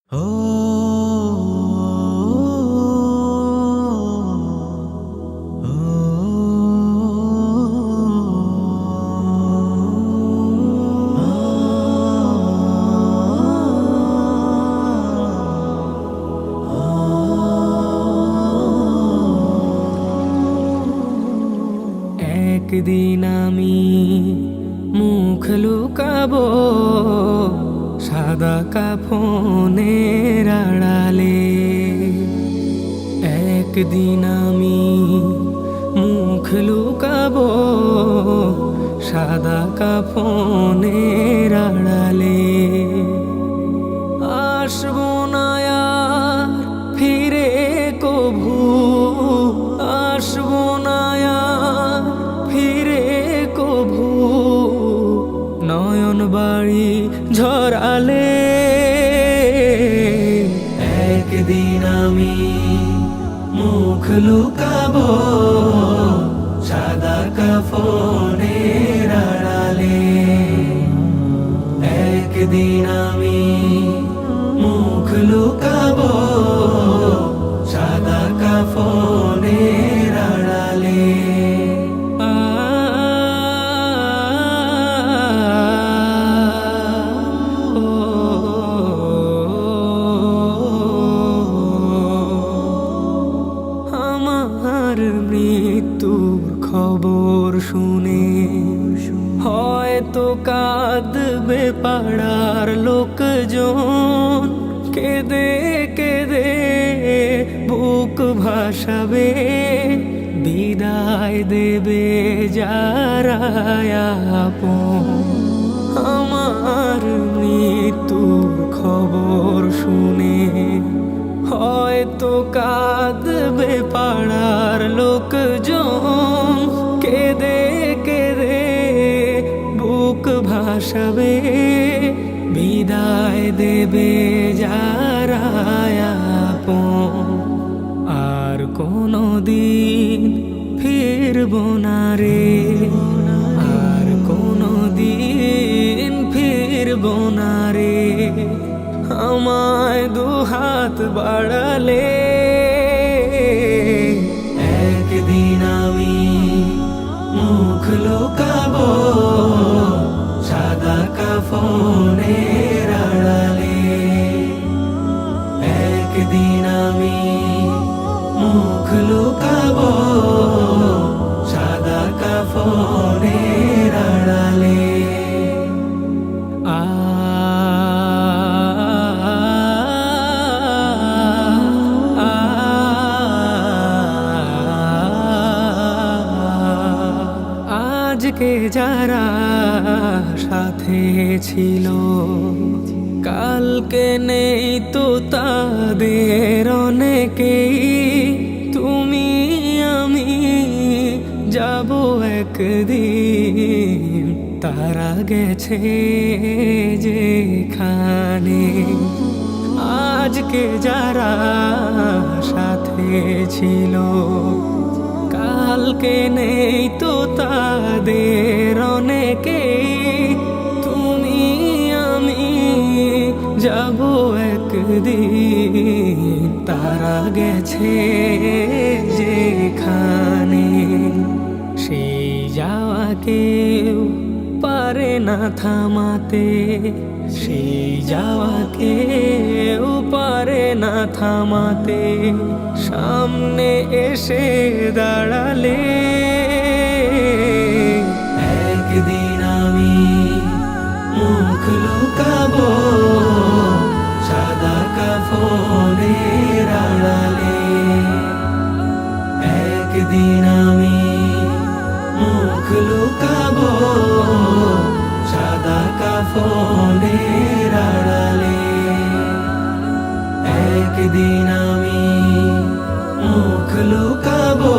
একদিন আমি মুখ লুকাবো সাদা কাফনের আড়ালে। একদিন আমি মুখ লুকাবো সাদা কাফনের আড়ালে। আসবো না আর ফিরে কভু, আসবো না আর ফিরে কভু নয়ন বাড়ি ঝরালে। একদিন আমি মুখ লুকাবো সাদা কাফনের আড়ালে। একদিন আমি মুখ লুকাবো সাদা কাফনের আড়ালে। আমার মৃত্যুর খবর শুনে হয়তো কাঁদবে পাড়ার লোকজন, কেঁদে কেঁদে বুক ভাসাবে, বিদায় দেবে যারা আপন। আমার মৃত্যুর খবর শুনে হয়তো কাঁদবে পাড়ার লোকজন, কেঁদে কেঁদে বুক ভাসাবে, বিদায় দেবে যারা আপন। আর কোনদিন ফিরবো না রে, আর কোনদিন ফিরবো না রে আমায় দুহাত বাড়ালে। একদিন আমি মুখ লুকাবো সাদা কাফনের আড়ালে। একদিন আমি মুখ লুকাবো সাদা কাফনের আড়ালে। আজকে যারা সাথে ছিল কালকে নেই তো তাদের অনেকেই। তুমি আমি যাব একদিন, তারা গেছে যেখানে। আজকে যারা সাথে ছিল কালকে নেই তো তাদের অনেকেই। তুমি আমি যাব একদিন, তারা গেছে যেখানে। সেই যাওয়া কেউ পারে না থামাতে, সেই যাওয়া কেউ পারে না থামাতে, সামনে এসে দাঁড়ালে। একদিন আমি মুখ লুকাবো সাদা কাফনের আড়ালে। একদিন আমি মুখ লুকাবো সাদা কাফনের আড়ালে। একদিন আমি মুখ লুকাবো